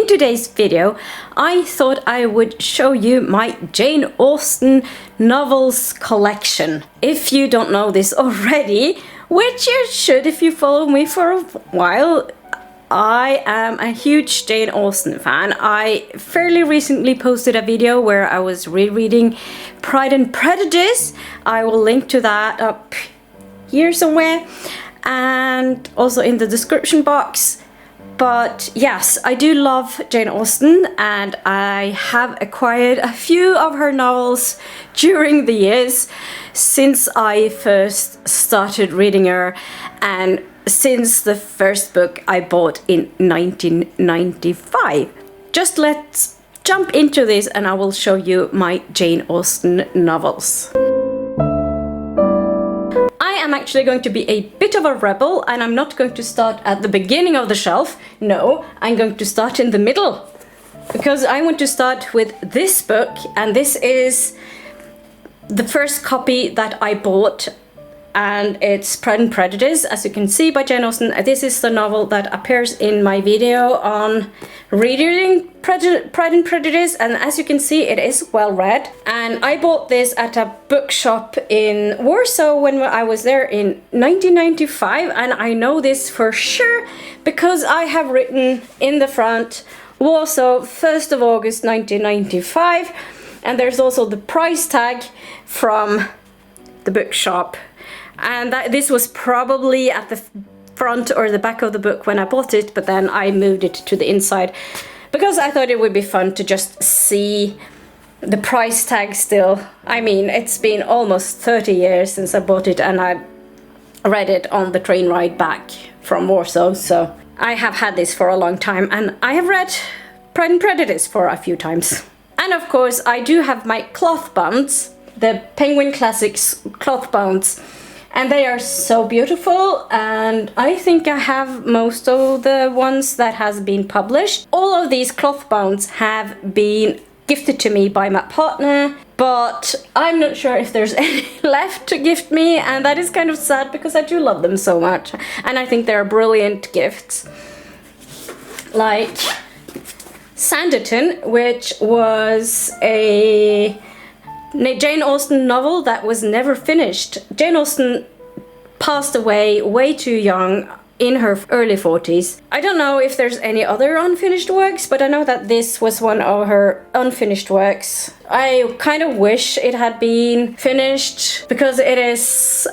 in today's video, I thought I would show you my Jane Austen novels collection. If you don't know this already, which you should if you follow me for a while, I am a huge Jane Austen fan. I fairly recently posted a video where I was rereading Pride and Prejudice. I will link to that up here somewhere and also in the description box. But yes, I do love Jane Austen and I have acquired a few of her novels during the years since I first started reading her and since the first book I bought in 1995. Just let's jump into this and I will show you my Jane Austen novels. I am actually going to be a bit of a rebel and I'm not going to start at the beginning of the shelf. No, I'm going to start in the middle because I want to start with this book, and this is the first copy that I bought, and it's Pride and Prejudice, as you can see, by Jane Austen. This is the novel that appears in my video on rereading Pride and Prejudice, and as you can see, it is well read. And I bought this at a bookshop in Warsaw when I was there in 1995, and I know this for sure because I have written in the front Warsaw, 1st of August 1995, and there's also the price tag from the bookshop. And this was probably at the front or the back of the book when I bought it, but then I moved it to the inside because I thought it would be fun to just see the price tag still. I mean, it's been almost 30 years since I bought it and I read it on the train ride back from Warsaw, so I have had this for a long time and I have read Pride and Prejudice for a few times. And of course, I do have my clothbounds, the Penguin Classics clothbounds. And they are so beautiful, and I think I have most of the ones that has been published. All of these clothbounds have been gifted to me by my partner, but I'm not sure if there's any left to gift me, and that is kind of sad because I do love them so much. And I think they're brilliant gifts. Like Sanditon, which was a Jane Austen novel that was never finished. Jane Austen passed away way too young in her early 40s. I don't know if there's any other unfinished works, but I know that this was one of her unfinished works. I kind of wish it had been finished because it is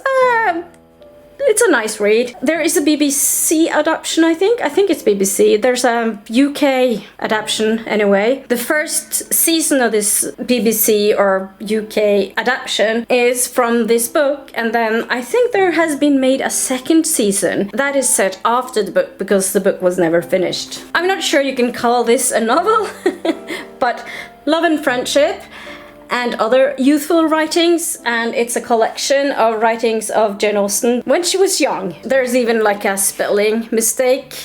it's a nice read. There is a BBC adaptation, I think it's BBC. There's a UK adaptation anyway. The first season of this BBC or UK adaptation is from this book, and then I think there has been made a second season that is set after the book because the book was never finished. I'm not sure you can call this a novel, but Love and Friendship and other youthful writings, and it's a collection of writings of Jane Austen when she was young. There's even like a spelling mistake,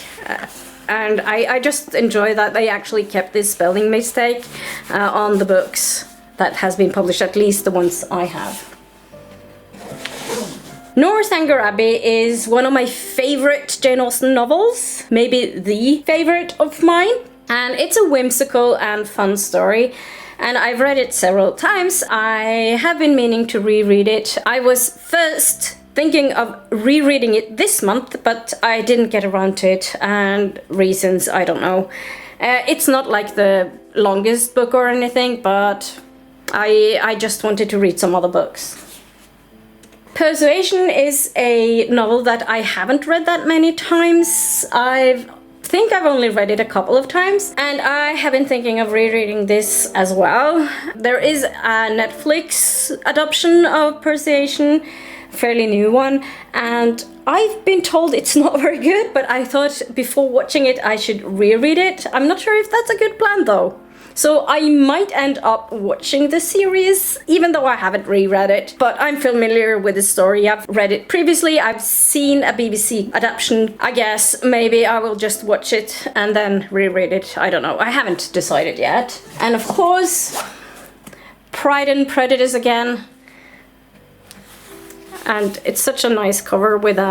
and I just enjoy that they actually kept this spelling mistake on the books that has been published, at least the ones I have. Northanger Abbey is one of my favorite Jane Austen novels, maybe the favorite of mine, and it's a whimsical and fun story. And I've read it several times. I have been meaning to reread it. I was first thinking of rereading it this month, but I didn't get around to it, and reasons I don't know. It's not like the longest book or anything, but I just wanted to read some other books. Persuasion is a novel that I haven't read that many times. I think I've only read it a couple of times, and I have been thinking of rereading this as well. There is a Netflix adaptation of Persuasion, fairly new one, and I've been told it's not very good, but I thought before watching it I should reread it. I'm not sure if that's a good plan though. So I might end up watching the series, even though I haven't reread it. But I'm familiar with the story. I've read it previously. I've seen a BBC adaptation. I guess maybe I will just watch it and then reread it. I don't know. I haven't decided yet. And of course, Pride and Prejudice again. And it's such a nice cover with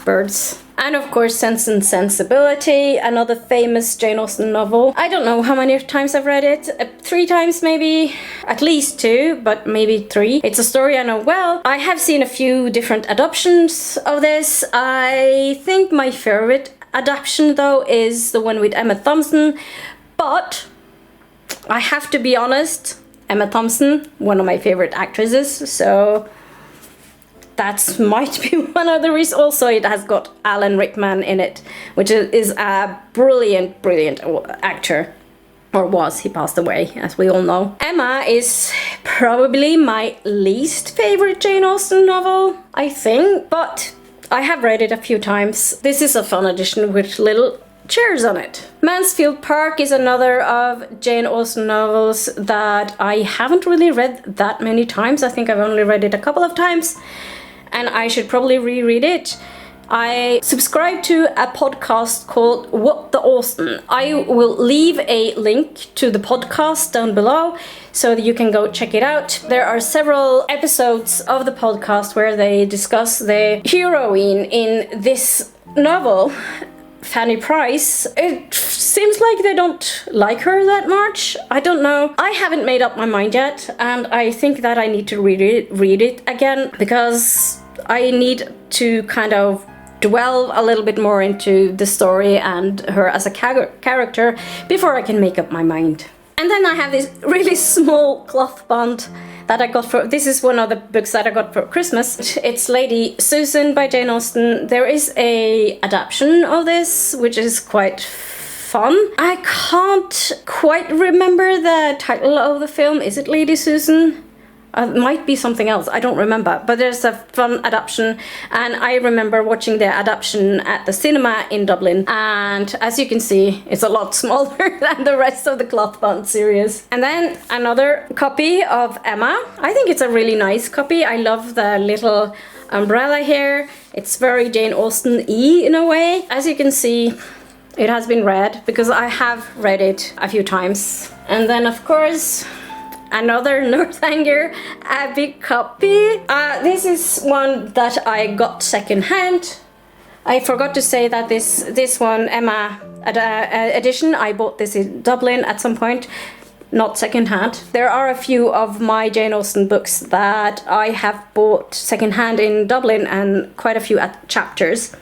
birds. And of course, Sense and Sensibility, another famous Jane Austen novel. I don't know how many times I've read it. 3 times maybe, at least 2, but maybe 3. It's a story I know well. I have seen a few different adaptations of this. I think my favorite adaptation though is the one with Emma Thompson, but I have to be honest, Emma Thompson, one of my favorite actresses, so that might be one of the reasons. Also, it has got Alan Rickman in it, which is a brilliant, brilliant actor. Or was, he passed away, as we all know. Emma is probably my least favorite Jane Austen novel, I think, but I have read it a few times. This is a fun edition with little chairs on it. Mansfield Park is another of Jane Austen novels that I haven't really read that many times. I think I've only read it a couple of times, and I should probably reread it. I subscribe to a podcast called What the Austen. I will leave a link to the podcast down below so that you can go check it out. There are several episodes of the podcast where they discuss the heroine in this novel, Fanny Price. It seems like they don't like her that much. I don't know. I haven't made up my mind yet, and I think that I need to read it again, because I need to kind of dwell a little bit more into the story and her as a character before I can make up my mind. And then I have this really small cloth bond that I got for, this is one of the books that I got for Christmas. It's Lady Susan by Jane Austen. There is a adaptation of this, which is quite fun. I can't quite remember the title of the film. Is it Lady Susan? It might be something else, I don't remember, but there's a fun adaptation, and I remember watching the adaptation at the cinema in Dublin, and as you can see, it's a lot smaller than the rest of the Clothbound series. And then another copy of Emma. I think it's a really nice copy. I love the little umbrella here. It's very Jane Austen-y in a way. As you can see, it has been read, because I have read it a few times. And then of course, another Northanger Abbey copy. This is one that I got secondhand. I forgot to say that this one, Emma edition, I bought this in Dublin at some point, not secondhand. There are a few of my Jane Austen books that I have bought secondhand in Dublin, and quite a few at Chapters.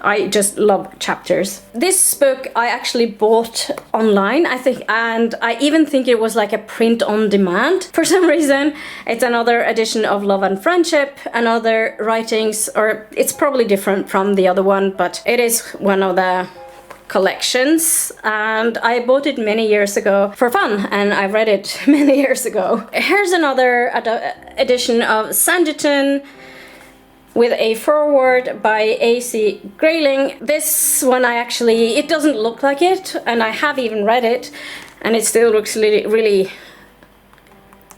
I just love Chapters. This book I actually bought online, I think, and I even think it was like a print on demand for some reason. It's another edition of Love and Friendship, another writings, or it's probably different from the other one, but it is one of the collections, and I bought it many years ago for fun, and I read it many years ago. Here's another edition of Sanditon, with a foreword by A.C. Grayling. This one it doesn't look like it, and I have even read it, and it still looks really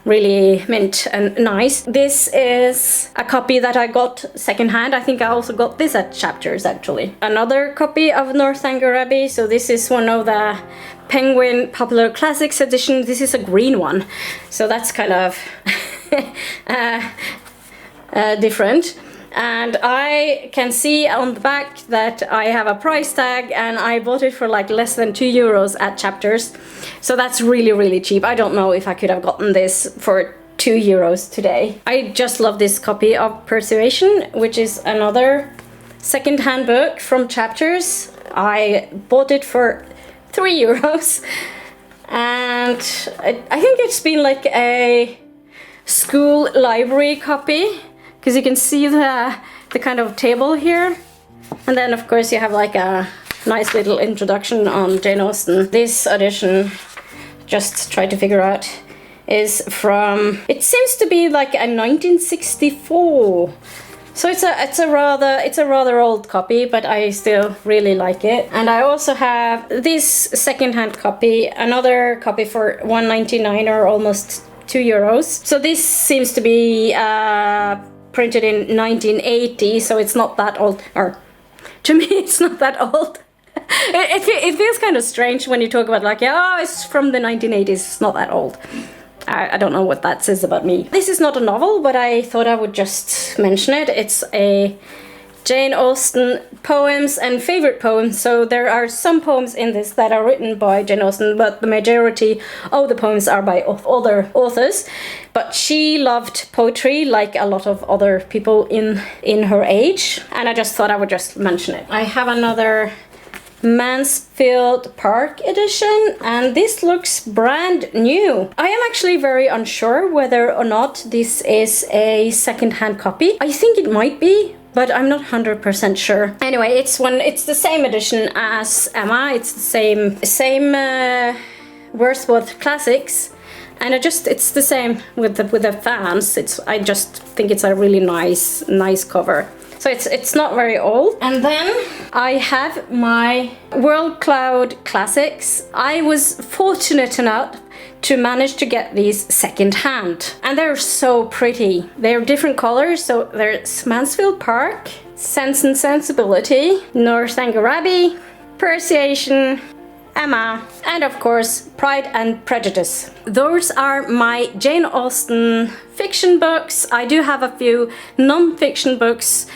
mint and nice. This is a copy that I got secondhand. I think I also got this at Chapters, actually. Another copy of Northanger Abbey. So this is one of the Penguin Popular Classics edition. This is a green one, so that's kind of different. And I can see on the back that I have a price tag, and I bought it for like less than €2 at Chapters. So that's really cheap. I don't know if I could have gotten this for €2 today. I just love this copy of Persuasion, which is another second-hand book from Chapters. I bought it for €3, and I think it's been like a school library copy, because you can see the kind of table here, and then of course you have like a nice little introduction on Jane Austen. This edition, just try to figure out, is from, it seems to be like a 1964, so it's a rather old copy, but I still really like it. And I also have this second-hand copy, another copy for $1.99 or almost €2. So this seems to be printed in 1980, so it's not that old, or to me it's not that old. It feels kind of strange when you talk about like, yeah, oh, it's from the 1980s, it's not that old. I don't know what that says about me. This is not a novel, but I thought I would just mention it. It's a Jane Austen poems and favorite poems. So there are some poems in this that are written by Jane Austen, but the majority of the poems are by other authors. But she loved poetry like a lot of other people in her age, and I just thought I would just mention it. I have another Mansfield Park edition, and this looks brand new. I am actually very unsure whether or not this is a second-hand copy. I think it might be, but I'm not 100% sure. Anyway, it's the same edition as Emma. It's the same Wordsworth Classics, and it's the same with the fans. I just think it's a really nice cover. So it's not very old. And then I have my World Cloud Classics. I was fortunate enough to manage to get these second-hand, and they're so pretty. They're different colors, so there's Mansfield Park, Sense and Sensibility, Northanger Abbey, Persuasion, Emma, and of course Pride and Prejudice. Those are my Jane Austen fiction books. I do have a few non-fiction books.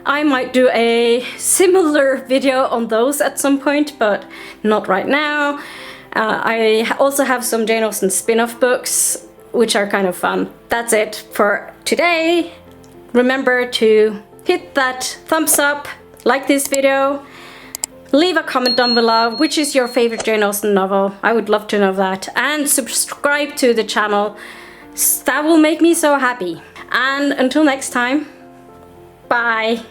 I might do a similar video on those at some point, but not right now. I also have some Jane Austen spin-off books, which are kind of fun. That's it for today. Remember to hit that thumbs up, like this video, leave a comment down below which is your favorite Jane Austen novel. I would love to know that. And subscribe to the channel. That will make me so happy. And until next time, bye.